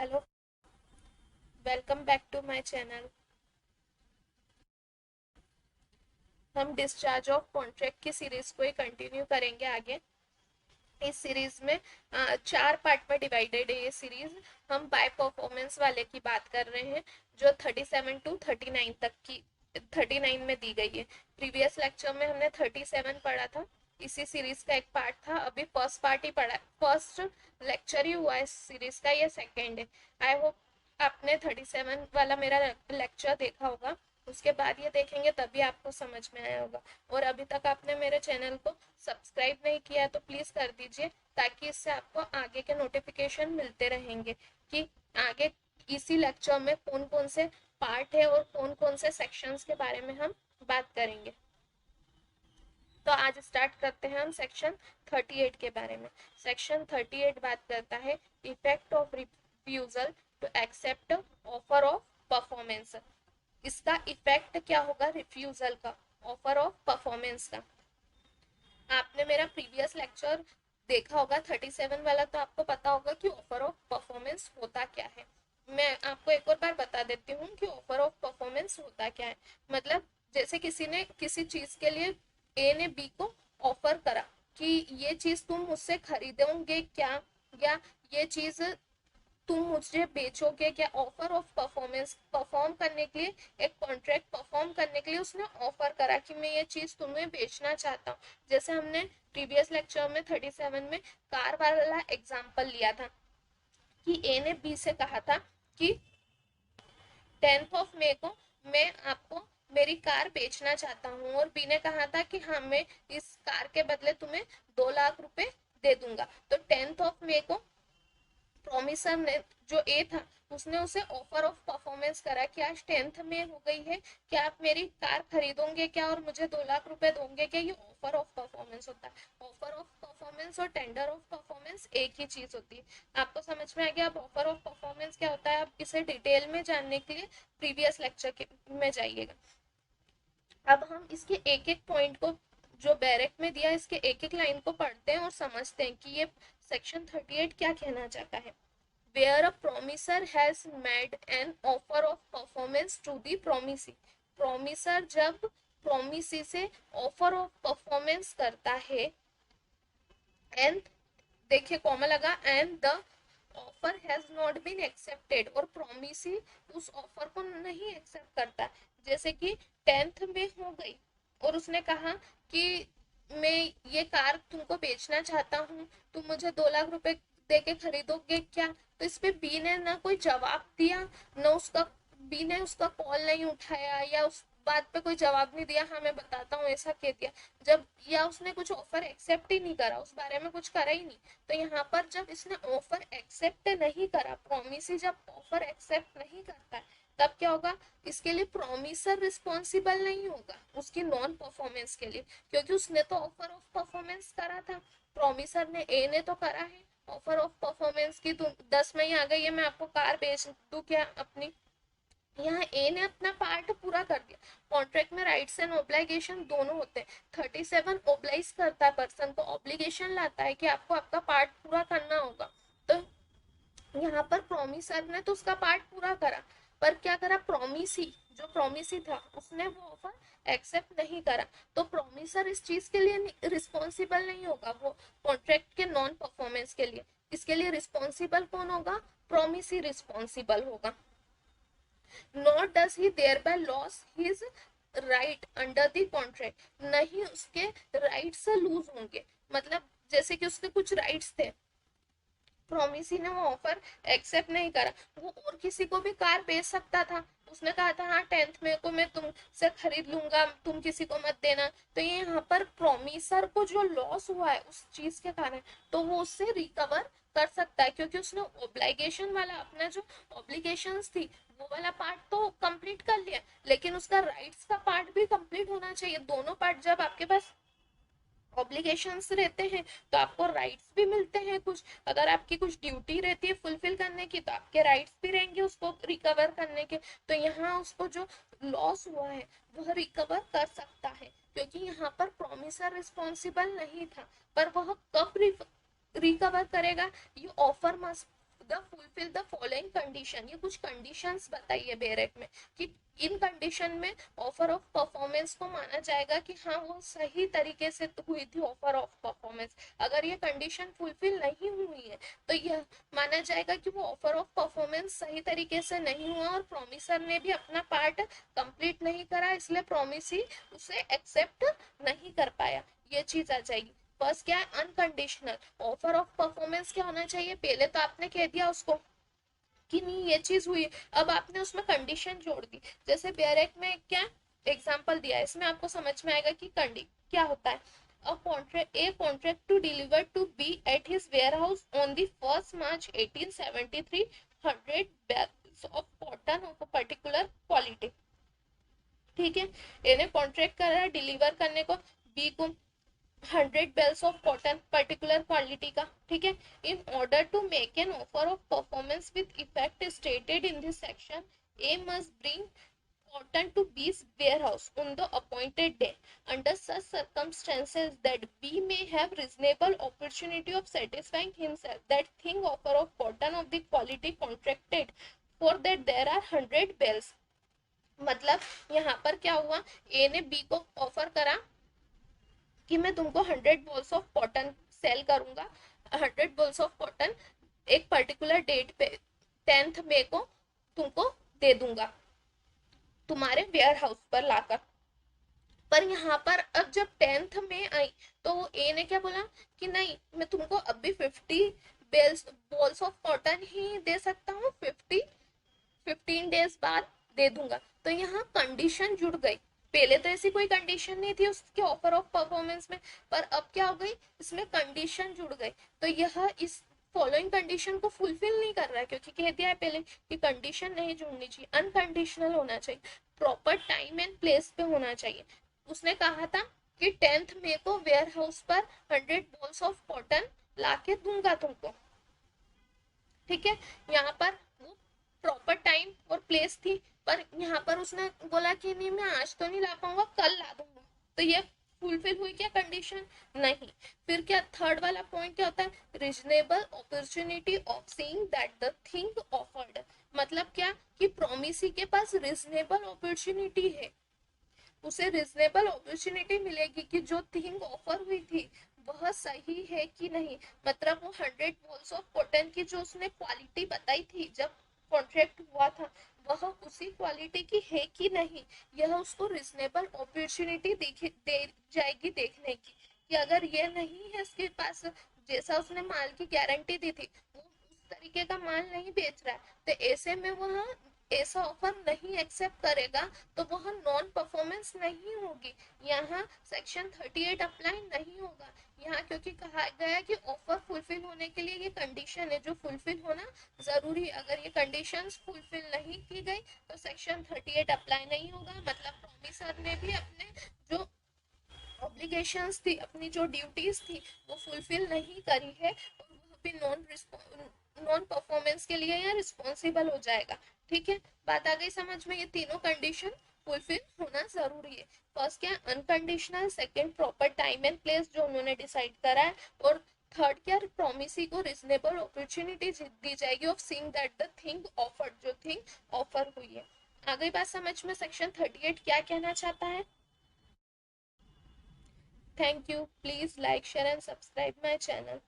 Hello, welcome back to my channel. हम discharge of contract की series को ही कंटिन्यू करेंगे आगे। इस सीरीज में चार पार्ट में डिवाइडेड है ये सीरीज। हम बाय परफॉर्मेंस वाले की बात कर रहे हैं, जो 37 to 39 तक की 39 में दी गई है। प्रीवियस लेक्चर में हमने 37 पढ़ा था, इसी सीरीज का एक पार्ट था। अभी फर्स्ट पार्ट ही पढ़ा, फर्स्ट लेक्चर ही हुआ इस सीरीज का, ये सेकेंड है। आई होप आपने 37 वाला मेरा लेक्चर देखा होगा, उसके बाद ये देखेंगे तभी आपको समझ में आया होगा। और अभी तक आपने मेरे चैनल को सब्सक्राइब नहीं किया है तो प्लीज़ कर दीजिए, ताकि इससे आपको आगे के नोटिफिकेशन मिलते रहेंगे कि आगे इसी लेक्चर में कौन कौन से पार्ट है और कौन कौन से सेक्शंस के बारे में हम बात करेंगे। तो आज स्टार्ट करते हैं हम सेक्शन 38 के बारे में। सेक्शन 38 बात करता है effect of refusal to accept offer of performance. इसका इफेक्ट क्या होगा रिफ्यूजल का, ऑफर ऑफ परफॉर्मेंस का। आपने मेरा प्रीवियस लेक्चर देखा होगा 37 वाला, तो आपको पता होगा कि ऑफर ऑफ परफॉर्मेंस होता क्या है। मैं आपको एक और बार बता देती हूँ कि ऑफर ऑफ परफॉर्मेंस होता क्या है। मतलब जैसे किसी ने किसी चीज के लिए, ए ने बी को ऑफर करा कि ये चीज तुम मुझसे खरीदोगे क्या, या ये चीज तुम मुझे बेचोगे क्या। ऑफर ऑफ परफॉर्मेंस, परफॉर्म करने के लिए, एक कॉन्ट्रैक्ट परफॉर्म करने के लिए उसने ऑफर करा कि मैं ये चीज तुम्हें बेचना चाहता हूँ। जैसे हमने प्रीवियस लेक्चर में 37 में कार वाला एग्जांपल लिया था कि ए ने बी से कहा था कि 10 मई को मैं आपको मेरी कार बेचना चाहता हूँ, और बी ने कहा था कि हाँ मैं इस कार के बदले तुम्हें 2 लाख रुपए दे दूंगा। तो 10 मई को प्रोमिसर ने, जो ए था, उसने उसे ऑफर ऑफ परफॉर्मेंस करा कि आज 10 मई हो गई है, क्या आप मेरी कार खरीदोगे क्या और मुझे 2 लाख रुपए दोगे क्या। ये ऑफर ऑफ परफॉर्मेंस होता है। ऑफर ऑफ परफॉर्मेंस और टेंडर ऑफ परफॉर्मेंस एक ही चीज होती है। आपको समझ में आ गया। अब ऑफर ऑफ परफॉर्मेंस क्या होता है, आप इसे डिटेल में जानने के लिए प्रीवियस लेक्चर में जाइएगा। अब हम इसके एक एक पॉइंट को, जो बैरेक में दिया, इसके एक एक लाइन को पढ़ते हैं और समझते हैं कि ये सेक्शन 38 क्या कहना चाहता है। Where a promiser has made an offer of performance to the promisee। promiser जब promisee से offer of performance करता है, and देखिए कॉमा लगा, and the offer has not been accepted, और promisee उस ऑफर को नहीं एक्सेप्ट करता। जैसे कि 10 में हो गई और उसने कहा कि मैं ये कार तुमको बेचना चाहता हूँ, तुम मुझे 2 लाख रुपए दे के खरीदोगे क्या। तो इस पे बी ने ना कोई जवाब दिया, ना उसका, बी ने उसका कॉल नहीं उठाया या उस बात पे कोई जवाब नहीं दिया, हाँ मैं बताता हूँ ऐसा कह दिया जब, या उसने कुछ ऑफर एक्सेप्ट ही नहीं करा, उस बारे में कुछ करा ही नहीं। तो यहाँ पर जब इसने ऑफर एक्सेप्ट नहीं करा, प्रोमिस जब ऑफर एक्सेप्ट नहीं करता है, तब क्या होगा, इसके लिए प्रोमिसर रिस्पॉन्सिबल नहीं होगा उसकी नॉन परफॉर्मेंस के लिए, क्योंकि उसने तो ऑफर ऑफ परफॉर्मेंस करा था। प्रोमिसर ने, ए ने तो करा है ऑफर ऑफ परफॉर्मेंस की, तुम 10 मई आ गई है, मैं आपको कार बेच दूं क्या अपनी। यहाँ ए ने अपना पार्ट पूरा कर दिया। कॉन्ट्रैक्ट में राइट्स एंड ऑब्लिगेशन दोनों होते हैं। 37 ओब्लाइज करता है पर्सन को, ऑब्लिगेशन लाता है कि आपको आपका पार्ट पूरा करना होगा। तो यहाँ पर प्रोमिसर ने तो उसका पार्ट पूरा करा, पर क्या करा, प्रोमिसी, जो प्रोमिसी था उसने वो ऑफर एक्सेप्ट नहीं करा। तो प्रोमिसर इस चीज के लिए रिस्पॉन्सिबल नहीं होगा, वो कॉन्ट्रैक्ट के नॉन परफॉर्मेंस के लिए। इसके लिए रिस्पॉन्सिबल कौन होगा, प्रोमिसी रिस्पॉन्सिबल होगा। Not does he thereby loss his right under the contract. नहीं उसके राइट्स लूज होंगे। मतलब जैसे कि उसके कुछ राइट्स थे, प्रोमिसी ने वो ऑफर एक्सेप्ट नहीं करा, वो और किसी को भी कार बेच सकता था। उसने कहा था हाँ 10 मई को मैं तुमसे खरीद लूंगा, तुम किसी को मत देना। तो ये यहाँ पर प्रोमिसर को जो लॉस हुआ है उस चीज के कारण, तो वो उससे रिकवर कर सकता है, क्योंकि उसने ओब्लिगेशन वाला, अपना जो ऑब्लिगेशंस थी वो वाला पार्ट तो कंप्लीट कर लिया, लेकिन उसका राइट्स का पार्ट भी कंप्लीट होना चाहिए। दोनों पार्ट जब आपके पास ऑब्लिगेशंस रहते हैं तो आपको राइट्स भी मिलते हैं कुछ। अगर आपकी कुछ ड्यूटी रहती है फुलफिल करने की, तो आपके राइट्स भी रहेंगे उसको रिकवर करने के। तो यहाँ उसको जो लॉस हुआ है वह रिकवर कर सकता है, क्योंकि यहाँ पर प्रोमिसर रिस्पॉन्सिबल नहीं था। पर वह कब रिकवर करेगा, ये offer must the fulfil the following condition, ये कुछ कंडीशंस बताइए बेरेक में कि इन कंडीशन में ऑफर ऑफ परफॉर्मेंस को माना जाएगा कि हाँ वो सही तरीके से हुई थी ऑफर ऑफ परफॉर्मेंस। अगर ये कंडीशन फुलफिल नहीं हुई है तो यह माना जाएगा कि वो ऑफर ऑफ परफॉर्मेंस सही तरीके से नहीं हुआ और प्रोमिसर ने भी अपना पार्ट कंप्लीट नहीं करा, इसलिए प्रोमिसी उसे एक्सेप्ट नहीं कर पाया, ये चीज आ जाएगी। फर्स्ट क्या है, अनकंडीशनल ऑफर ऑफ परफॉर्मेंस क्या होना चाहिए, पहले तो आपने कह दिया उसको कि नहीं ये चीज हुई, अब आपने उसमें कंडीशन जोड़ दी। जैसे बेरेक में क्या एग्जांपल दिया है, इसमें आपको समझ में आएगा कि कंडी क्या होता है। A contract to deliver to B at his warehouse on the 1st March 1873 100 bales of cotton of a particular quality। ठीक है, इन्हें कॉन्ट्रैक्ट कर रहा है डिलीवर करने को बी को 100 bells of cotton particular quality का, ठीक है। in order to make an offer of performance with effect stated in this section, A must bring cotton to B's warehouse on the appointed day under such circumstances that B may have reasonable opportunity of satisfying himself that thing offer of cotton of the quality contracted for that there are 100 bells। मतलब यहाँ पर क्या हुआ, ए ने B को offer करा कि मैं तुमको 100 balls ऑफ कॉटन सेल करूंगा, 100 balls ऑफ कॉटन एक पर्टिकुलर डेट पे 10th मई को तुमको दे दूंगा तुम्हारे वेयर हाउस पर लाकर। पर यहाँ पर अब जब 10th में आई तो वो ए ने क्या बोला कि नहीं मैं तुमको अभी 50 balls ऑफ कॉटन ही दे सकता हूँ, 15 डेज बाद दे दूंगा। तो यहाँ कंडीशन जुड़ गई, पहले तो ऐसी कोई कंडीशन नहीं थी उसके ऑफर ऑफ परफॉर्मेंस में, पर अब क्या हो गई इसमें कंडीशन जुड़ गई। तो यह इस फॉलोइंग कंडीशन को फुलफिल नहीं कर रहा है क्योंकि कह दिया है पहले कि कंडीशन नहीं जुड़नी चाहिए, अनकंडीशनल होना चाहिए, प्रॉपर टाइम एंड प्लेस पे होना चाहिए। उसने कहा था कि 10th मई को वेयर हाउस पर 100 balls ऑफ कॉटन लाके दूंगा तुमको, ठीक है। यहाँ पर वो प्रॉपर टाइम और प्लेस थी, पर यहाँ पर उसने बोला कि नहीं मैं आज तो नहीं ला पाऊंगा कल ला दूंगा, तो ये फुलफिल हुई क्या कंडीशन, नहीं। फिर क्या थर्ड वाला पॉइंट क्या होता है, reasonable opportunity of seeing that the thing offered. मतलब क्या कि प्रोमिसी के पास रीजनेबल अपॉर्चुनिटी है, उसे रिजनेबल अपॉर्चुनिटी मिलेगी कि जो थिंग ऑफर हुई थी वह सही है कि नहीं। मतलब वो 100 balls ऑफ कॉटन की जो उसने क्वालिटी बताई थी जब कॉन्ट्रैक्ट हुआ था वह उसी क्वालिटी की है कि नहीं, यह उसको रिजनेबल अपॉर्चुनिटी दे जाएगी देखने की कि अगर ये नहीं है उसके पास जैसा उसने माल की गारंटी दी थी वो उस तरीके का माल नहीं बेच रहा है, तो ऐसे में वह ऐसा ऑफर नहीं एक्सेप्ट करेगा तो वह नॉन परफॉर्मेंस नहीं होगी। यहाँ सेक्शन 38 अप्लाई नहीं होगा यहाँ, क्योंकि कहा गया है कि ऑफर फुलफिल होने के लिए ये कंडीशन है जो फुलफिल होना जरूरी है। अगर ये कंडीशंस फुलफिल नहीं की गई तो सेक्शन 38 अप्लाई नहीं होगा। मतलब प्रोमिसर ने भी अपने जो ऑब्लिगेशंस थी, अपनी जो ड्यूटीज थी वो फुलफिल नहीं करी है और वह भी नॉन परफॉर्मेंस के लिए यहाँ रिस्पॉन्सिबल हो जाएगा, ठीक है। बात आ गई समझ में, ये तीनों कंडीशन फुलफिल होना जरूरी है। फर्स्ट क्या unconditional, second proper time and place जो उन्होंने डिसाइड करा है, और थर्ड क्या प्रोमिसी को रिजनेबल अपॉर्चुनिटी दी जाएगी of seeing that the thing offered, जो थिंग ऑफर हुई है। आ गई बात समझ में सेक्शन 38 क्या कहना चाहता है। Thank you. Please like, share and subscribe my channel.